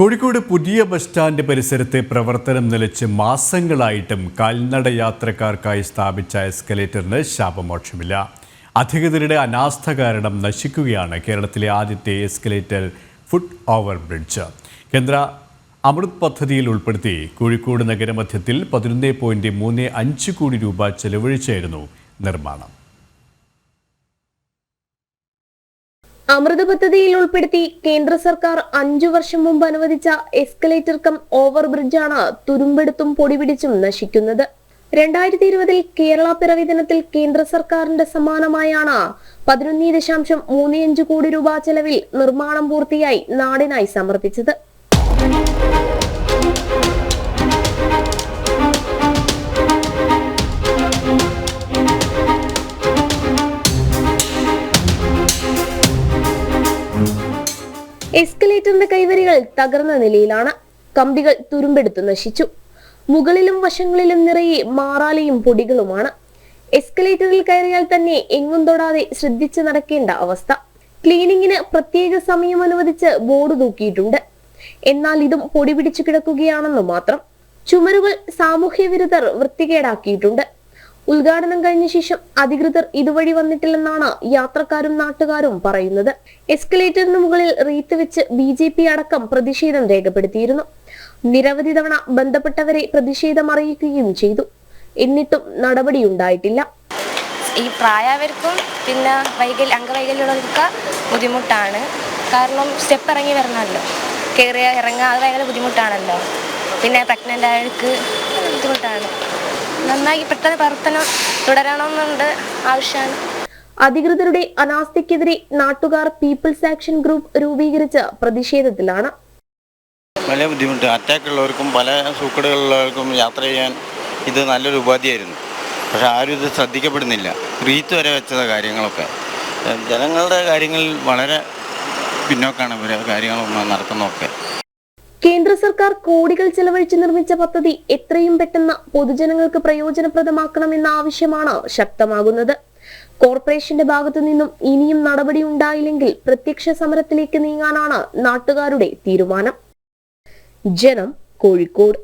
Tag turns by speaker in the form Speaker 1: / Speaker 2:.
Speaker 1: കോഴിക്കോട് പുതിയ bus stand പരിസരത്തെ പ്രവർത്തനം നിലച്ച് മാസങ്ങളായിട്ടും കാൽനട യാത്രക്കാർക്കായി സ്ഥാപിച്ച എസ്കലേറ്ററിന് ശാപമോക്ഷമില്ല. അധികൃതരുടെ അനാസ്ഥ കാരണം നശിക്കുകയാണ് കേരളത്തിലെ ആദ്യത്തെ എസ്കലേറ്റർ ഫുട് ഓവർ ബ്രിഡ്ജ്. കേന്ദ്ര അമൃത് പദ്ധതിയിൽ ഉൾപ്പെടുത്തി കോഴിക്കോട് നഗരമധ്യത്തിൽ 11.35 കോടി രൂപ ചെലവഴിച്ചായിരുന്നു നിർമ്മാണം.
Speaker 2: അമൃത് പദ്ധതിയിൽ ഉൾപ്പെടുത്തി കേന്ദ്ര സർക്കാർ 5 വർഷം മുമ്പ് അനുവദിച്ച എസ്കലേറ്റർ കം ഓവർ ബ്രിഡ്ജാണ് തുരുമ്പെടുത്തും പൊടിപിടിച്ചും നശിക്കുന്നത്. 2020 കേരള പിറവി ദിനത്തിൽ കേന്ദ്ര സർക്കാരിന്റെ സമ്മാനമായാണ് 11.35 കോടി രൂപ ചെലവിൽ നിർമ്മാണം പൂർത്തിയായി നാടിനായി സമർപ്പിച്ചത്. എസ്കലേറ്ററിന്റെ കൈവരികൾ തകർന്ന നിലയിലാണ്. കമ്പികൾ തുരുമ്പെടുത്ത് നശിച്ചു. മുകളിലും വശങ്ങളിലും നിറയെ മാറാലയും പൊടികളുമാണ്. എസ്കലേറ്ററിൽ കയറിയാൽ തന്നെ എങ്ങും തൊടാതെ ശ്രദ്ധിച്ച് നടക്കേണ്ട അവസ്ഥ. ക്ലീനിങ്ങിന് പ്രത്യേക സമയം അനുവദിച്ച് ബോർഡ് തൂക്കിയിട്ടുണ്ട്. എന്നാൽ ഇതും പൊടി പിടിച്ചു കിടക്കുകയാണെന്ന് മാത്രം. ചുമരുകൾ സാമൂഹ്യ വിരുദ്ധർ വൃത്തികേടാക്കിയിട്ടുണ്ട്. ഉദ്ഘാടനം കഴിഞ്ഞ ശേഷം അധികൃതർ ഇതുവഴി വന്നിട്ടില്ലെന്നാണ് യാത്രക്കാരും നാട്ടുകാരും പറയുന്നത്. എസ്കലേറ്ററിന് മുകളിൽ റീത്ത് വെച്ച് BJP അടക്കം പ്രതിഷേധം രേഖപ്പെടുത്തിയിരുന്നു. നിരവധി തവണ ബന്ധപ്പെട്ടവരെ പ്രതിഷേധം അറിയിക്കുകയും ചെയ്തു. എന്നിട്ടും നടപടിയുണ്ടായിട്ടില്ല.
Speaker 3: ഈ പ്രായവർക്കും പിന്നെ അംഗവൈകല്യമുള്ളവർക്കൊക്കെ ബുദ്ധിമുട്ടാണ്. കാരണം സ്റ്റെപ്പ് ഇറങ്ങി വരണമല്ലോ, കയറിയ ഇറങ്ങുക അത് ഭയങ്കര ബുദ്ധിമുട്ടാണല്ലോ. പിന്നെ പ്രഗ്നൻ്റ് ആയവർക്ക് ബുദ്ധിമുട്ടാണ്. നന്നായി പെട്ടെന്ന് പ്രവർത്തനം തുടരണമെന്നുണ്ട് ആവശ്യമാണ്.
Speaker 2: അധികൃതരുടെ അനാസ്ഥയ്ക്കെതിരെ നാട്ടുകാർ പീപ്പിൾസ് ആക്ഷൻ ഗ്രൂപ്പ് രൂപീകരിച്ച പ്രതിഷേധത്തിലാണ്.
Speaker 4: വലിയ ബുദ്ധിമുട്ട്, അറ്റാക്ക് ഉള്ളവർക്കും പല സൂക്കടുകളുള്ളവർക്കും യാത്ര ചെയ്യാൻ ഇത് നല്ലൊരു ഉപാധിയായിരുന്നു. പക്ഷെ ആരും ഇത് ശ്രദ്ധിക്കപ്പെടുന്നില്ല. റീത്ത് വരെ വെച്ചത കാര്യങ്ങളൊക്കെ ജനങ്ങളുടെ കാര്യങ്ങളിൽ വളരെ പിന്നോക്കാണ് ഇവരെ കാര്യങ്ങളൊന്നും നടക്കുന്നതൊക്കെ.
Speaker 2: കേന്ദ്ര സർക്കാർ കോടികൾ ചെലവഴിച്ച് നിർമ്മിച്ച പദ്ധതി എത്രയും പെട്ടെന്ന് പൊതുജനങ്ങൾക്ക് പ്രയോജനപ്രദമാക്കണമെന്ന ആവശ്യമാണ് ശക്തമാകുന്നത്. കോർപ്പറേഷന്റെ ഭാഗത്തു നിന്നും ഇനിയും നടപടി ഉണ്ടായില്ലെങ്കിൽ പ്രത്യക്ഷ സമരത്തിലേക്ക് നീങ്ങാനാണ് നാട്ടുകാരുടെ തീരുമാനം. ജനം, കോഴിക്കോട്.